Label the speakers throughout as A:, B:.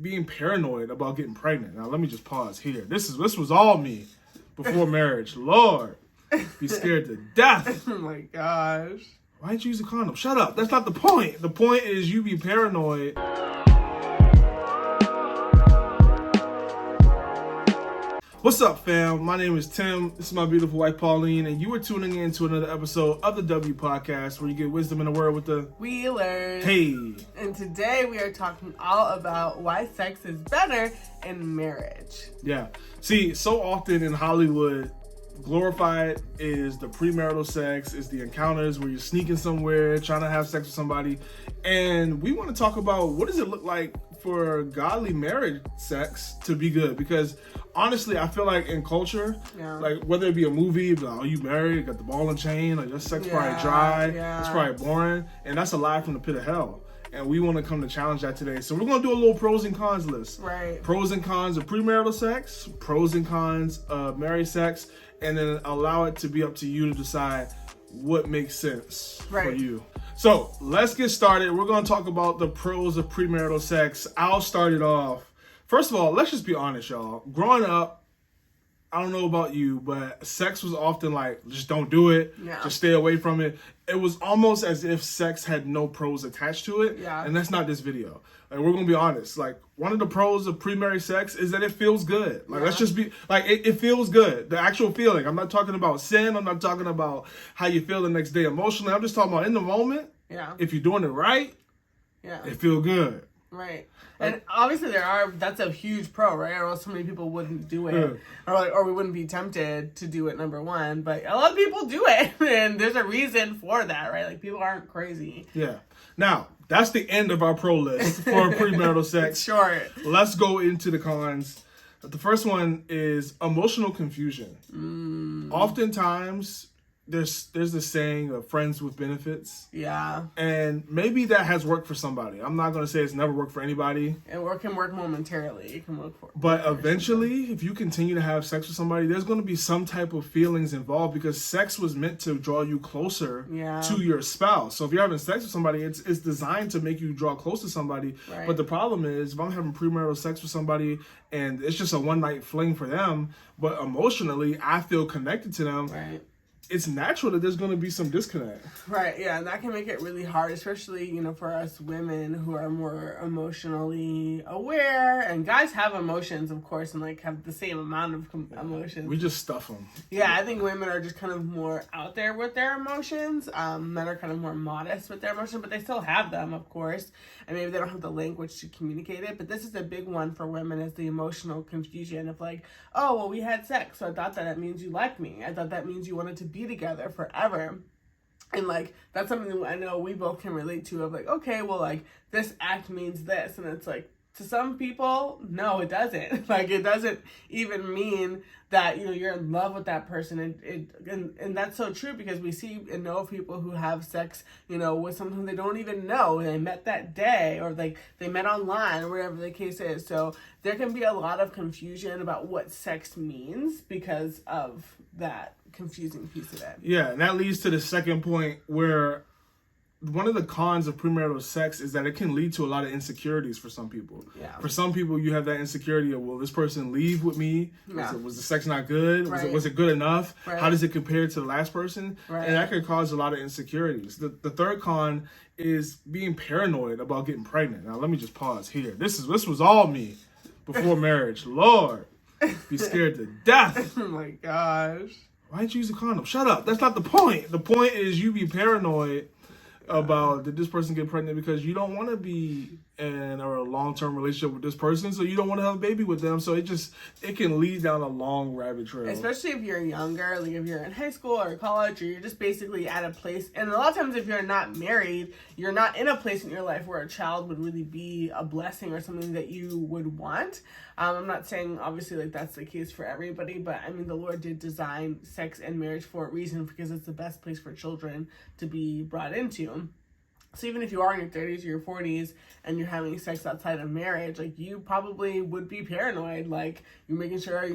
A: being paranoid about getting pregnant. Now, let me just pause here. This was all me before marriage. Lord, be scared to death.
B: Oh my gosh.
A: Why'd you use a condom? Shut up. That's not the point. The point is you be paranoid. What's up, fam? My name is Tim. This is my beautiful wife, Pauline, and you are tuning in to another episode of the W Podcast, where you get wisdom in the word with the
B: Wheelers.
A: Hey.
B: And today we are talking all about why sex is better in marriage.
A: Yeah. See, so often in Hollywood, glorified is the premarital sex, is the encounters where you're sneaking somewhere, trying to have sex with somebody. And we want to talk about what does it look like for godly marriage sex to be good? Because honestly, I feel like in culture, like whether it be a movie, like, oh, you married, you got the ball and chain, like your sex probably dry, it's probably boring, and that's a lie from the pit of hell. And we want to come to challenge that today. So we're going to do a little pros and cons list.
B: Right.
A: Pros and cons of premarital sex, pros and cons of married sex, and then allow it to be up to you to decide what makes sense for you. So let's get started. We're going to talk about the pros of premarital sex. I'll start it off. First of all, let's just be honest, y'all. Growing up, I don't know about you, but sex was often like, just don't do it. Yeah. Just stay away from it. It was almost as if sex had no pros attached to it. Yeah. And that's not this video. Like, we're going to be honest. Like, one of the pros of pre-married sex is that it feels good. Like, let's just be, like, it feels good. The actual feeling. I'm not talking about sin. I'm not talking about how you feel the next day emotionally. I'm just talking about in the moment. Yeah. If you're doing it right, it feels good.
B: Right. And obviously that's a huge pro, right? Or else so many people wouldn't do it. Or we wouldn't be tempted to do it, number one. But a lot of people do it. And there's a reason for that, right? Like, people aren't crazy.
A: Yeah. Now, that's the end of our pro list for premarital sex.
B: Short.
A: Let's go into the cons. The first one is emotional confusion. Oftentimes, there's this saying of friends with benefits. Yeah. And maybe that has worked for somebody. I'm not going to say it's never worked for anybody.
B: It can work momentarily. It can work for.
A: But eventually, if you continue to have sex with somebody, there's going to be some type of feelings involved because sex was meant to draw you closer to your spouse. So if you're having sex with somebody, it's designed to make you draw close to somebody. Right. But the problem is, if I'm having premarital sex with somebody and it's just a one-night fling for them, but emotionally, I feel connected to them. Right. It's natural that there's going to be some disconnect.
B: Right, yeah, and that can make it really hard, especially, for us women who are more emotionally aware. And guys have emotions, of course, and, have the same amount of emotions.
A: We just stuff them.
B: Yeah, I think women are just kind of more out there with their emotions. Men are kind of more modest with their emotions, but they still have them, of course. And maybe they don't have the language to communicate it. But this is a big one for women, is the emotional confusion of oh, well, we had sex, so I thought that means you like me. I thought that means you wanted to be together forever. And that's something that I know we both can relate to, of okay, well, this act means this. And it's to some people, no, it doesn't. It doesn't even mean that, you're in love with that person. And that's so true, because we see and know people who have sex, with someone who they don't even know. They met that day, or they met online, or whatever the case is. So there can be a lot of confusion about what sex means because of that confusing piece of it.
A: Yeah, and that leads to the second point, where one of the cons of premarital sex is that it can lead to a lot of insecurities for some people. Yeah. For some people, you have that insecurity of, will this person leave with me? Yeah. Was the sex not good? Right. Was it good enough? Right. How does it compare to the last person? Right. And that could cause a lot of insecurities. The third con is being paranoid about getting pregnant. Now, let me just pause here. This was all me before marriage. Lord, be scared to death.
B: Oh my gosh.
A: Why'd you use a condom? Shut up. That's not the point. The point is you be paranoid about, did this person get pregnant, because you don't want to be in a long-term relationship with this person, so you don't want to have a baby with them. So it can lead down a long rabbit trail. Especially
B: if you're younger, if you're in high school or college, or you're just basically at a place. And a lot of times if you're not married, you're not in a place in your life where a child would really be a blessing or something that you would want. I'm not saying obviously that's the case for everybody, but I mean, the Lord did design sex and marriage for a reason, because it's the best place for children to be brought into. So even if you are in your 30s or your 40s and you're having sex outside of marriage, you probably would be paranoid. You're making sure,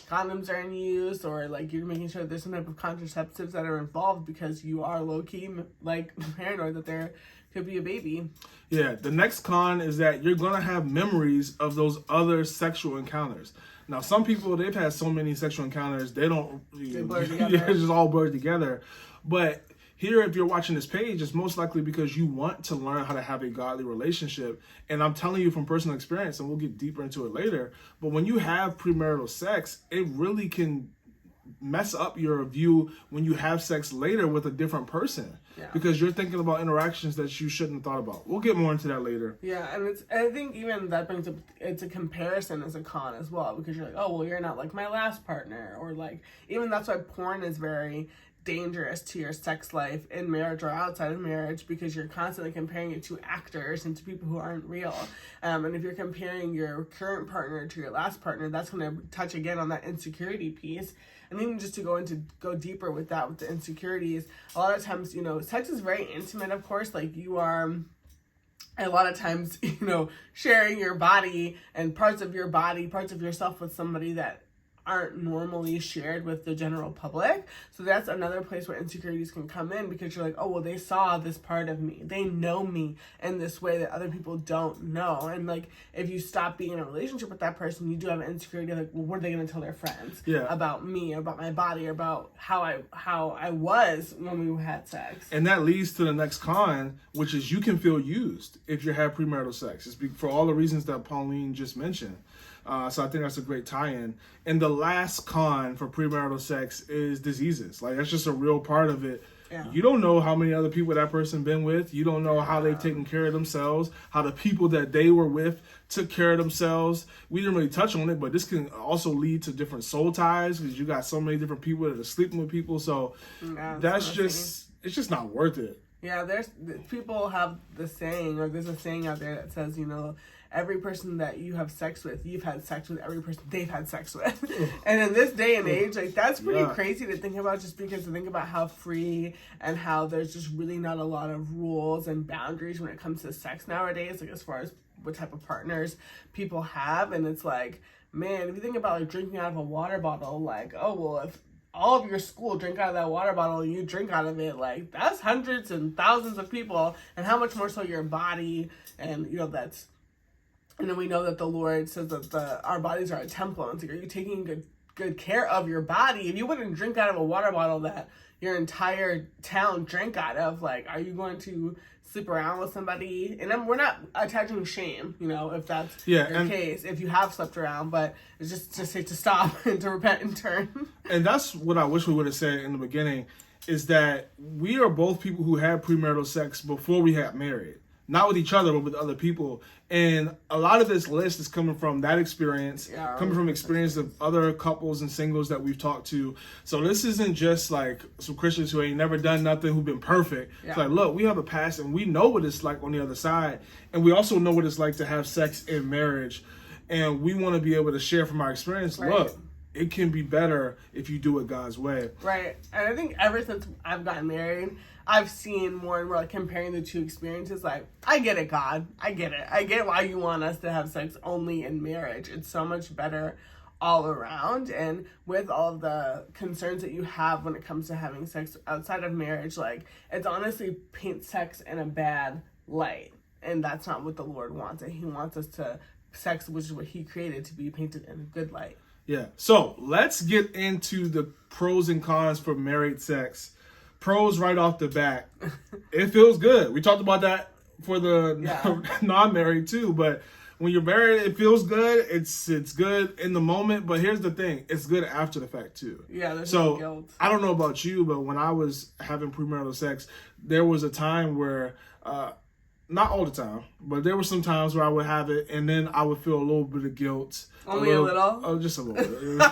B: condoms are in use, or you're making sure there's some type of contraceptives that are involved, because you are low-key paranoid that there could be a baby.
A: Yeah, the next con is that you're going to have memories of those other sexual encounters. Now, some people, they've had so many sexual encounters, they blur together. Yeah, it's just all blurred together. But here, if you're watching this page, it's most likely because you want to learn how to have a godly relationship. And I'm telling you from personal experience, and we'll get deeper into it later, but when you have premarital sex, it really can mess up your view when you have sex later with a different person, because you're thinking about interactions that you shouldn't have thought about. We'll get more into that later.
B: Yeah, and I think even that brings up, it's a comparison as a con as well, because you're like, oh, well, you're not like my last partner, or like, even that's why porn is very dangerous to your sex life in marriage or outside of marriage, because you're constantly comparing it to actors and to people who aren't real. And if you're comparing your current partner to your last partner, that's going to touch again on that insecurity piece. And even just to go deeper with that, with the insecurities, a lot of times, you know, sex is very intimate, of course. Like, you are a lot of times, you know, sharing your body and parts of your body, parts of yourself with somebody that aren't normally shared with the general public. So that's another place where insecurities can come in, because you're like, oh, well, they saw this part of me. They know me in this way that other people don't know. And like, if you stop being in a relationship with that person, you do have an insecurity, like, well, what are they going to tell their friends about me, about my body, about how I was when we had sex?
A: And that leads to the next con, which is you can feel used if you have premarital sex. It's for all the reasons that Pauline just mentioned. So I think that's a great tie-in. And the last con for premarital sex is diseases. Like, that's just a real part of it. Yeah. You don't know how many other people that person been with. You don't know how they've taken care of themselves, how the people that they were with took care of themselves. We didn't really touch on it, but this can also lead to different soul ties, because you got so many different people that are sleeping with people. So it's just not worth it.
B: Yeah, people have the saying, or there's a saying out there that says, you know, every person that you have sex with, you've had sex with every person they've had sex with. And in this day and age, like, that's pretty crazy to think about, just because to think about how free and how there's just really not a lot of rules and boundaries when it comes to sex nowadays, like, as far as what type of partners people have. And it's like, man, if you think about, like, drinking out of a water bottle, like, oh, well, if all of your school drink out of that water bottle and you drink out of it, like, that's hundreds and thousands of people, and how much more so your body. And, you know, that's, and then we know that the Lord says that our bodies are a temple. And it's like, are you taking good care of your body? If you wouldn't drink out of a water bottle that your entire town drank out of, like, are you going to sleep around with somebody? And we're not attaching shame, you know, if that's your case, if you have slept around, but it's just to say to stop and to repent and turn.
A: And that's what I wish we would have said in the beginning, is that we are both people who had premarital sex before we got married. Not with each other, but with other people. And a lot of this list is coming from that experience, coming from experience of other couples and singles that we've talked to. So this isn't just like some Christians who ain't never done nothing, who've been perfect. Yeah. It's like, look, we have a past and we know what it's like on the other side. And we also know what it's like to have sex in marriage. And we want to be able to share from our experience. Right. Look, it can be better if you do it God's way.
B: Right. And I think ever since I've gotten married, I've seen more and more, like, comparing the two experiences. Like, I get it, God. I get it. I get why you want us to have sex only in marriage. It's so much better all around. And with all of the concerns that you have when it comes to having sex outside of marriage, like, it's honestly paint sex in a bad light. And that's not what the Lord wants. And He wants us to sex, which is what He created, to be painted in a good light.
A: Yeah. So let's get into the pros and cons for married sex. Pros right off the bat. It feels good. We talked about that for the non-married too, but when you're married, it feels good. It's good in the moment, but here's the thing. It's good after the fact too.
B: Yeah, there's no guilt.
A: I don't know about you, but when I was having premarital sex, there was a time where, not all the time, but there were some times where I would have it and then I would feel a little bit of guilt.
B: Only a little?
A: Oh, just a little bit.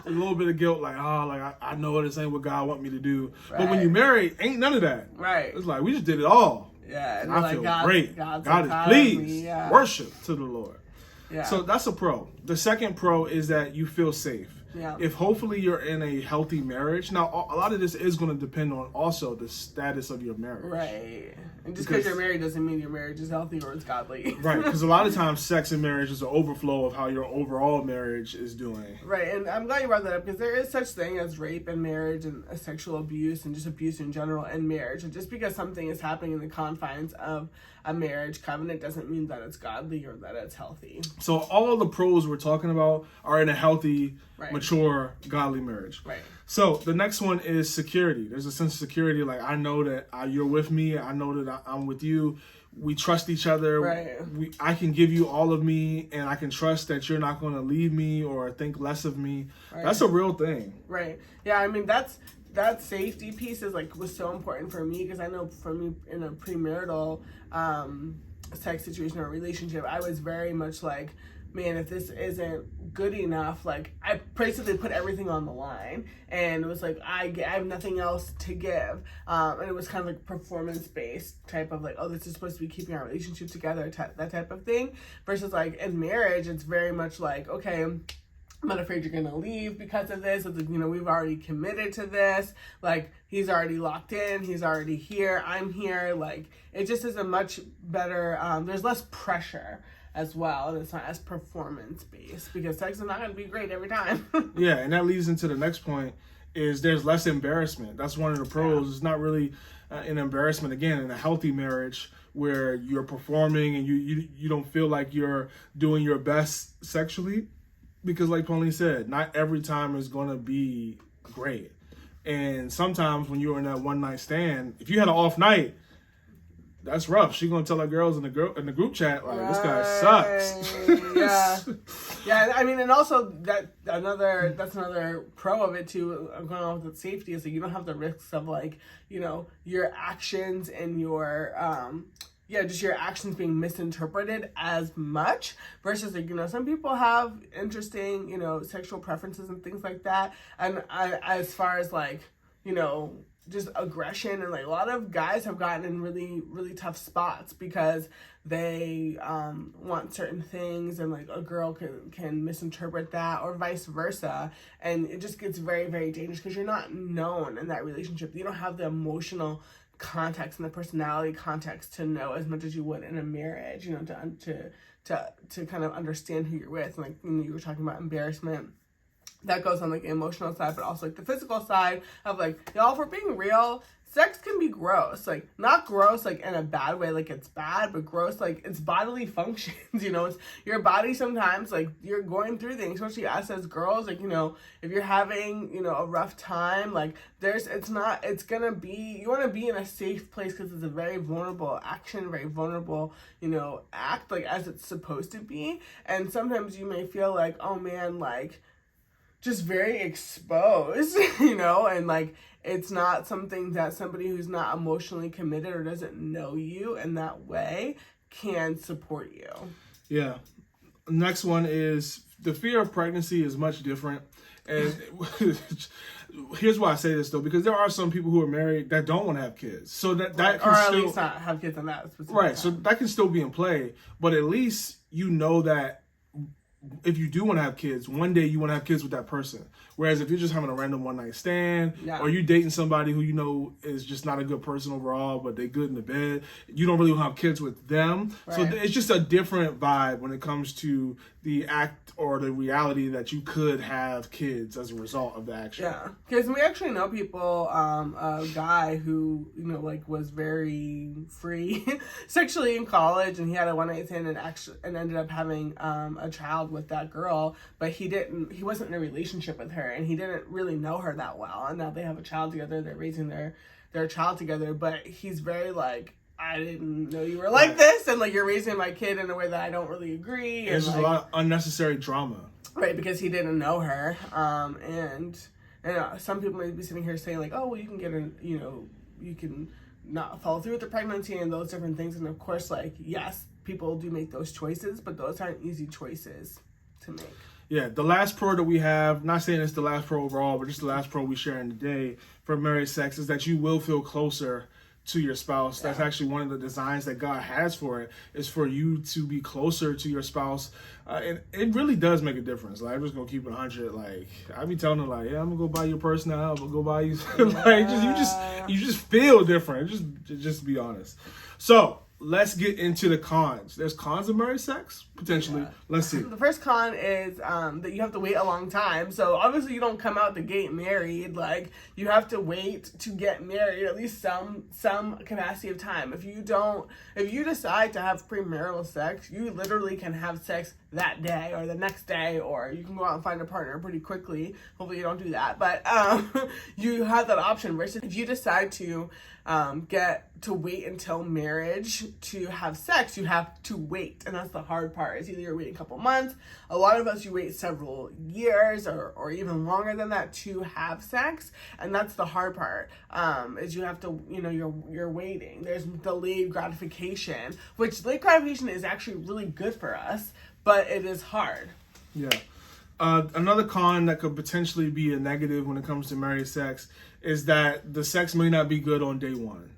A: A little bit of guilt, like, I know this ain't what God want me to do. Right. But when you marry, ain't none of that.
B: Right.
A: It's like, we just did it all.
B: Yeah.
A: And I feel great. God is pleased. Yeah. Worship to the Lord. Yeah. So that's a pro. The second pro is that you feel safe.
B: Yeah.
A: If hopefully you're in a healthy marriage, now a lot of this is going to depend on also the status of your marriage.
B: Right. And just because you're married doesn't mean your marriage is healthy or it's godly.
A: Right, because a lot of times sex in marriage is an overflow of how your overall marriage is doing.
B: Right, and I'm glad you brought that up because there is such thing as rape in marriage and sexual abuse and just abuse in general in marriage. And just because something is happening in the confines of a marriage covenant doesn't mean that it's godly or that it's healthy.
A: So all of the pros we're talking about are in a healthy, mature, godly marriage.
B: Right.
A: So the next one is security. There's a sense of security. Like, I know that you're with me. I know that I'm with you. We trust each other.
B: Right.
A: I can give you all of me, and I can trust that you're not going to leave me or think less of me. Right. That's a real thing.
B: Right. Yeah, I mean, that safety piece is was so important for me because I know for me in a premarital sex situation or relationship, I was very much like, man, if this isn't good enough, I basically put everything on the line, and it was like I have nothing else to give, and it was kind of like performance-based type of oh, this is supposed to be keeping our relationship together, that type of thing, versus in marriage, it's very much okay, I'm not afraid you're gonna leave because of this. We've already committed to this. He's already locked in. He's already here. I'm here. It just is a much better. There's less pressure as well, and it's not as performance based because sex is not gonna be great every time.
A: Yeah, and that leads into the next point. Is there's less embarrassment. That's one of the pros. Yeah. It's not really an embarrassment again in a healthy marriage where you're performing and you don't feel like you're doing your best sexually. Because like Pauline said, not every time is going to be great. And sometimes when you're in that one night stand, if you had an off night, that's rough. She's going to tell her girls in the group chat, this guy sucks.
B: Yeah. Yeah, I mean, and also that's another pro of it too, going on with the safety, is you don't have the risks of your actions and your just your actions being misinterpreted as much versus some people have interesting, sexual preferences and things like that. And as far as just aggression, and a lot of guys have gotten in really, really tough spots because they want certain things, and a girl can misinterpret that, or vice versa, and it just gets very, very dangerous because you're not known in that relationship. You don't have the emotional context and the personality context to know as much as you would in a marriage, to kind of understand who you're with. And you were talking about embarrassment. That goes on the emotional side, but also the physical side of y'all, if we're being real, sex can be gross. Not gross in a bad way, it's bad, but gross it's bodily functions. It's your body sometimes, you're going through things, especially us as girls, if you're having, a rough time, it's gonna be, you want to be in a safe place because it's a very vulnerable action, very vulnerable, act, as it's supposed to be. And sometimes you may feel oh man, just very exposed, and it's not something that somebody who's not emotionally committed or doesn't know you in that way can support you.
A: Yeah. Next one is the fear of pregnancy is much different. And here's why I say this though, because there are some people who are married that don't want to have kids. So that can
B: or at
A: still,
B: least not have kids on that specific
A: right.
B: time.
A: So that can still be in play, but at least that if you do want to have kids, one day you want to have kids with that person. Whereas if you're just having a random one night stand, or you dating somebody who is just not a good person overall, but they're good in the bed, you don't really want to have kids with them. Right. So it's just a different vibe when it comes to the act or the reality that you could have kids as a result of the action. Yeah,
B: because we actually know people, a guy who was very free sexually in college, and he had a one night stand and ended up having a child with that girl, but he wasn't in a relationship with her, and he didn't really know her that well, and now they have a child together, they're raising their child together, but he's very I didn't know you were like this, and you're raising my kid in a way that I don't really agree.
A: There's just a lot of unnecessary drama.
B: Right, because he didn't know her, and some people may be sitting here saying oh, well, you can get you can not follow through with the pregnancy and those different things, and of course, yes, people do make those choices, but those aren't easy choices to make.
A: Yeah, the last pro that we have, not saying it's the last pro overall, but just the last pro we share in today for married sex, is that you will feel closer to your spouse. That's actually one of the designs that God has for it, is for you to be closer to your spouse. And it really does make a difference. Like, I'm just gonna keep it 100. Like, I be telling her, like, yeah, I'm gonna go buy you a purse now. I'm gonna go buy you like, you just feel different. Just be honest. So let's get into the cons. There's cons of married sex, potentially. Yeah. Let's see.
B: The first con is that you have to wait a long time. So obviously you don't come out the gate married. Like, you have to wait to get married at least some capacity of time. If you decide to have premarital sex, you literally can have sex that day or the next day, or you can go out and find a partner pretty quickly. Hopefully you don't do that, but you have that option. Versus if you decide to get to wait until marriage to have sex, you have to wait, and that's the hard part. It's either you're waiting a couple months. A lot of us, you wait several years or even longer than that to have sex, and that's the hard part. Is you have to, you're waiting. There's delayed gratification, which delayed gratification is actually really good for us, but it is hard.
A: Yeah. Another con that could potentially be a negative when it comes to married sex is that the sex may not be good on day one.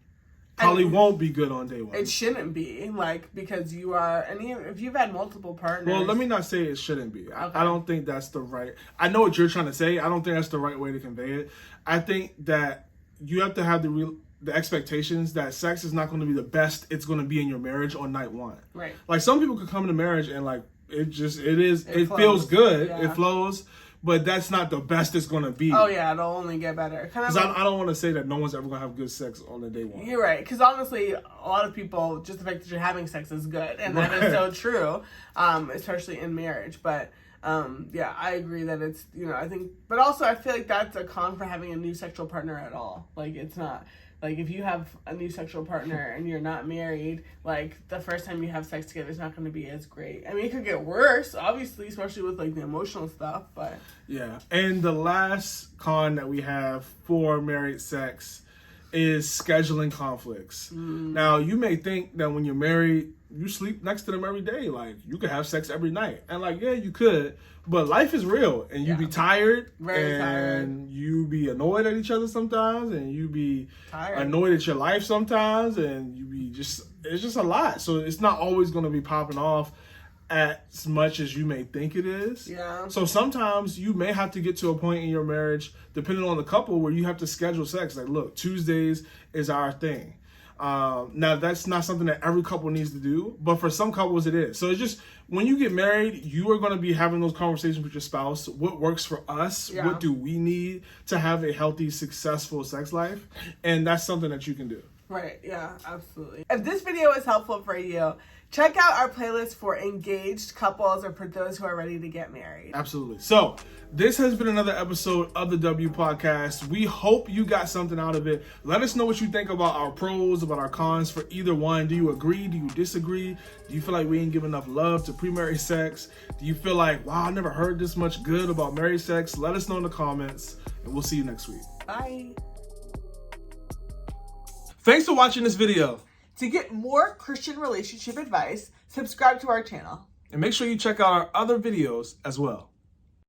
A: Probably won't be good on day one.
B: It shouldn't be, because you are, and if you've had multiple partners.
A: Well, let me not say it shouldn't be. Okay. I don't think that's the right. I know what you're trying to say. I don't think that's the right way to convey it. I think that you have to have the expectations that sex is not going to be the best it's going to be in your marriage on night one.
B: Right.
A: Like, some people could come into marriage and it feels good. Yeah. It flows. But that's not the best it's going to be.
B: Oh, yeah, it'll only get better.
A: Because I don't want to say that no one's ever going to have good sex on the day one.
B: You're right. Because honestly, a lot of people, just the fact that you're having sex is good. And that is so true, especially in marriage. But, yeah, I agree that it's, I think. But also, I feel like that's a con for having a new sexual partner at all. Like, it's not. Like, if you have a new sexual partner and you're not married, like, the first time you have sex together is not going to be as great. I mean, it could get worse, obviously, especially with, the emotional stuff, but.
A: Yeah. And the last con that we have for married sex is scheduling conflicts. Now, you may think that when you're married, you sleep next to them every day. Like, you could have sex every night. And, yeah, you could. But life is real, and you be tired, and you be annoyed at each other sometimes, and you be annoyed at your life sometimes, and you be it's just a lot. So it's not always going to be popping off as much as you may think it is.
B: Yeah.
A: So sometimes you may have to get to a point in your marriage, depending on the couple, where you have to schedule sex. Like, look, Tuesdays is our thing. Now, that's not something that every couple needs to do, but for some couples it is. So it's just, when you get married, you are going to be having those conversations with your spouse. What works for us? Yeah. What do we need to have a healthy, successful sex life? And that's something that you can do.
B: Right. Yeah, absolutely. If this video was helpful for you, check out our playlist for engaged couples or for those who are ready to get married.
A: Absolutely. So this has been another episode of the W Podcast. We hope you got something out of it. Let us know what you think about our pros, about our cons for either one. Do you agree? Do you disagree? Do you feel like we ain't give enough love to pre-married sex? Do you feel like, wow, I never heard this much good about married sex? Let us know in the comments, and we'll see you next week.
B: Bye.
A: Thanks for watching this video.
B: To get more Christian relationship advice, subscribe to our channel.
A: And make sure you check out our other videos as well.